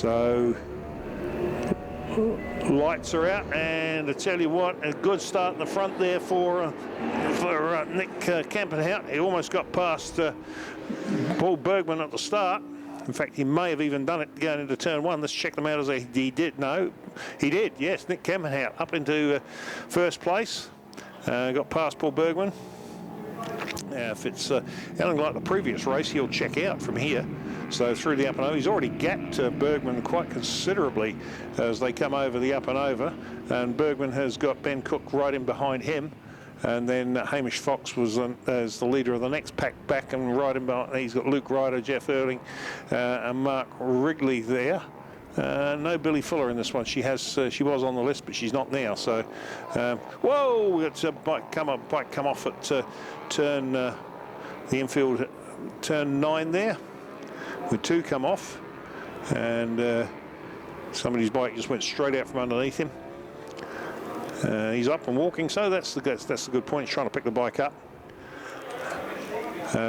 So lights are out, and I tell you what, a good start in the front there for Nick Campenhout. He almost got past Paul Bergman at the start. In fact, he may have even done it going into turn one. Let's check them out as he did. No, he did. Yes, Nick Campenhout up into first place. Got past Paul Bergman. If it's anything like the previous race, he'll check out from here. So through the up and over, he's already gapped Bergman quite considerably as they come over the up and over. And Bergman has got Ben Cook right in behind him. And then Hamish Fox was as the leader of the next pack back, and right in behind, he's got Luke Ryder, Jeff Erling, and Mark Wrigley there. No Billy Fuller in this one. She was on the list, but she's not now. So, whoa! It's a bike come off at turn the infield turn 9 there, with 2 come off, and somebody's bike just went straight out from underneath him. He's up and walking, so that's the good point. He's trying to pick the bike up.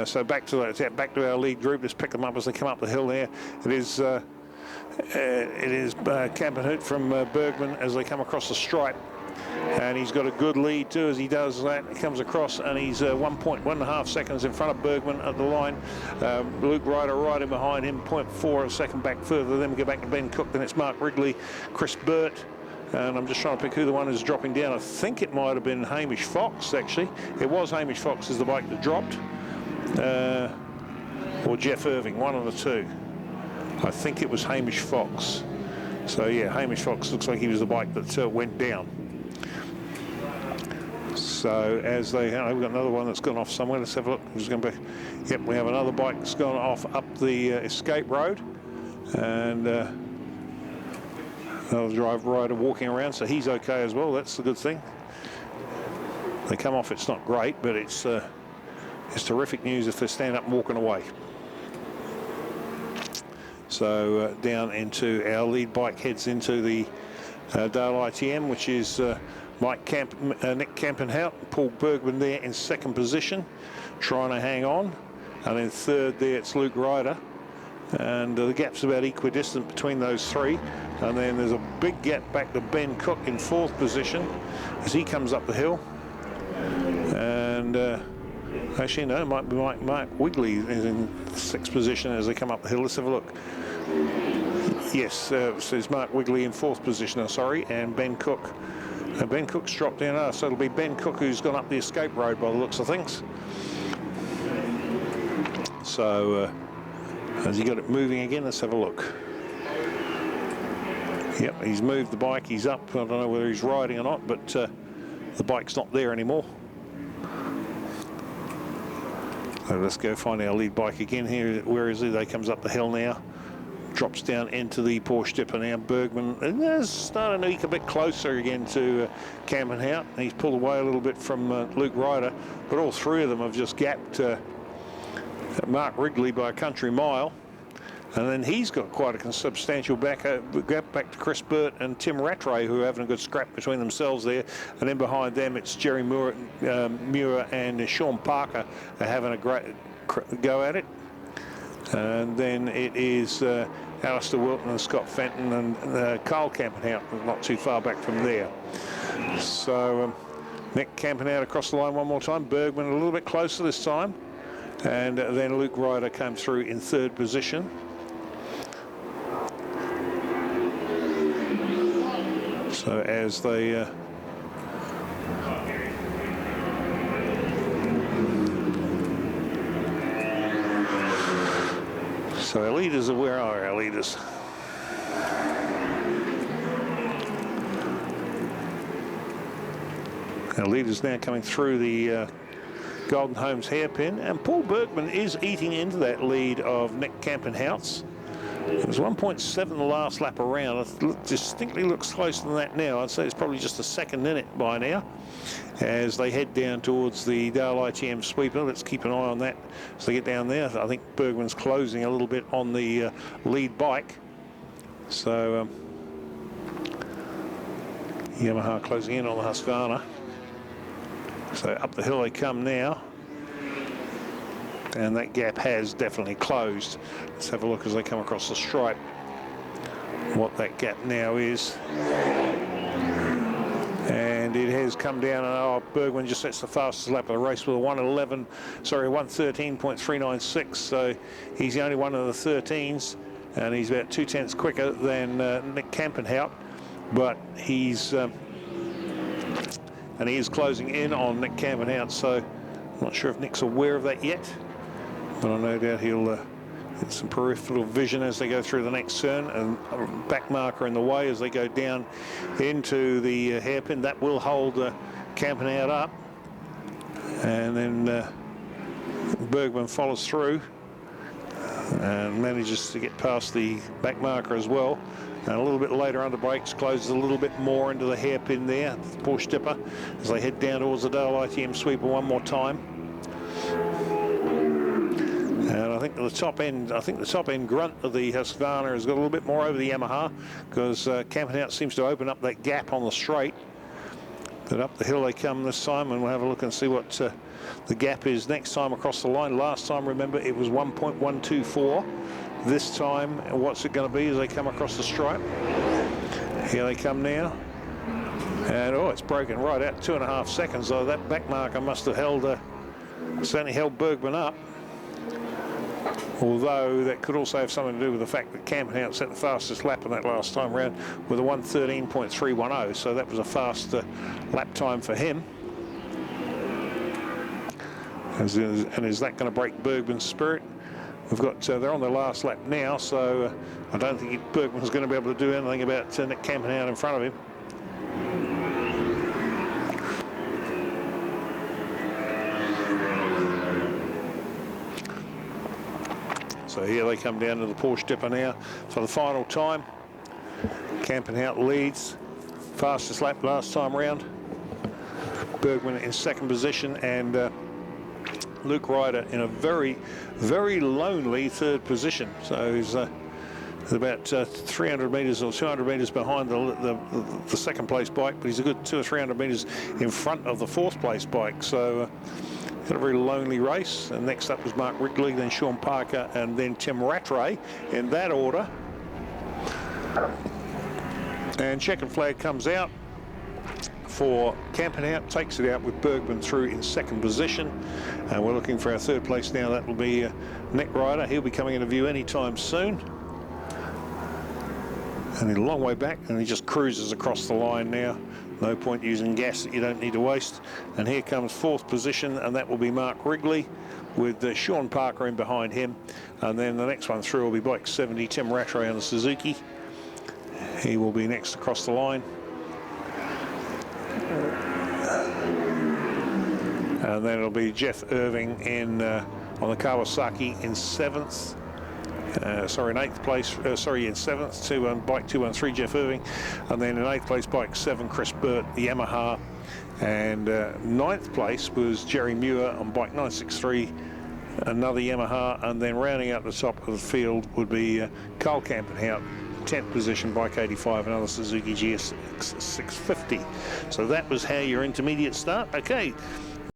So back to our lead group. Let's pick them up as they come up the hill there. It is Campenhout from Bergman as they come across the stripe, and he's got a good lead too as he does that. He comes across, and he's 1.5 seconds in front of Bergman at the line. Luke Ryder right in behind him, 0.4 a second back further. Then we go back to Ben Cook. Then it's Mark Wrigley, Chris Burt. And I'm just trying to pick who the one is dropping down. I think it might have been Hamish Fox, actually. It was Hamish Fox as the bike that dropped. Or Jeff Irving, one of the two. I think it was Hamish Fox. So, yeah, Hamish Fox looks like he was the bike that went down. So, as we've got another one that's gone off somewhere. Let's have a look. Who's going back? Yep, we have another bike that's gone off up the escape road. And another rider walking around, so he's okay as well. That's the good thing. They come off, it's not great, but it's terrific news if they stand up and walking away. So down into our lead bike, heads into the Dale ITM, which is Nick Campenhout, Paul Bergman there in second position, trying to hang on. And in third there, it's Luke Ryder. And the gap's about equidistant between those three. And then there's a big gap back to Ben Cook in fourth position as he comes up the hill. And actually, no, it might be Mark Wrigley is in sixth position as they come up the hill. Let's have a look. Yes, there's Mark Wrigley in fourth position, and Ben Cook. Ben Cook's dropped down, so it'll be Ben Cook who's gone up the escape road by the looks of things. So, has he got it moving again? Let's have a look. Yep, he's moved the bike, he's up. I don't know whether he's riding or not, but the bike's not there anymore. So let's go find our lead bike again here. Where is he? They comes up the hill now. Drops down into the Porsche dipper now. Bergman is starting to eke a bit closer again to Campenhout. He's pulled away a little bit from Luke Ryder, but all three of them have just gapped Mark Wrigley by a country mile. And then he's got quite a substantial gap back to Chris Burt and Tim Rattray, who are having a good scrap between themselves there. And then behind them, it's Jerry Muir and Sean Parker are having a great go at it. And then it is Alistair Wilton and Scott Fenton and Carl Campenhout, not too far back from there. So Nick Campenhout across the line one more time. Bergman a little bit closer this time. And then Luke Ryder came through in third position. So as they so our leaders are, where are our leaders? Our leaders now coming through the Golden Homes hairpin, and Paul Bergman is eating into that lead of Nick Campenhout's. It was 1.7 the last lap around. It distinctly looks closer than that now. I'd say it's probably just a second in it by now as they head down towards the Dale ITM sweeper. Let's keep an eye on that as they get down there. I think Bergman's closing a little bit on the lead bike. So Yamaha closing in on the Husqvarna. So up the hill they come now. And that gap has definitely closed. Let's have a look as they come across the stripe. what that gap now is. And it has come down, and Bergman just sets the fastest lap of the race with a 113.396. So he's the only one of the 13s, and he's about 2/10 quicker than Nick Campenhout. But he's and he is closing in on Nick Campenhout. So I'm not sure if Nick's aware of that yet, but I no doubt he'll get some peripheral vision as they go through the next turn, and a back marker in the way as they go down into the hairpin. That will hold Campenhout up, and then Bergman follows through and manages to get past the back marker as well. And a little bit later under brakes, closes a little bit more into the hairpin there, the Porsche Dipper, as they head down towards the Dale ITM sweeper one more time. And I think the top end grunt of the Husqvarna has got a little bit more over the Yamaha, because Campenhout seems to open up that gap on the straight. But up the hill they come this time, and we'll have a look and see what the gap is next time across the line. Last time, remember, it was 1.124. This time, what's it going to be as they come across the stripe? Here they come now. And it's broken right out 2.5 seconds. So that back marker must have certainly held Bergman up. Although that could also have something to do with the fact that Campenhout set the fastest lap in that last time round with a 113.310. So that was a fast lap time for him. And is that going to break Bergman's spirit? We've got, they're on their last lap now, so I don't think Bergman's going to be able to do anything about Nick Campenhout in front of him. So here they come down to the Porsche Dipper now for the final time. Campenhout leads, fastest lap last time round. Bergman in second position, and Luke Ryder in a very, very lonely third position. So he's about 300 metres or 200 metres behind the second place bike, but he's a good 200 or 300 metres in front of the fourth place bike. So had a very lonely race. And next up was Mark Wrigley, then Sean Parker, and then Tim Rattray in that order. And checkered flag comes out for Campenhout, takes it out with Bergman through in second position. And we're looking for our third place now. That will be Nick Ryder. He'll be coming into view anytime soon. And he's a long way back, and he just cruises across the line now. No point using gas that you don't need to waste. And here comes fourth position, and that will be Mark Wrigley with Sean Parker in behind him. And then the next one through will be Bike 70, Tim Rattray on the Suzuki. He will be next across the line. And then it'll be Jeff Irving on the Kawasaki in seventh. In eighth place, in seventh to bike 213, Jeff Irving. And then in eighth place, bike 7, Chris Burt, the Yamaha. And ninth place was Jerry Muir on bike 963, another Yamaha. And then rounding out the top of the field would be Carl Campenhout, 10th position, bike 85, another Suzuki GSX 650. So that was how your intermediate start. Okay.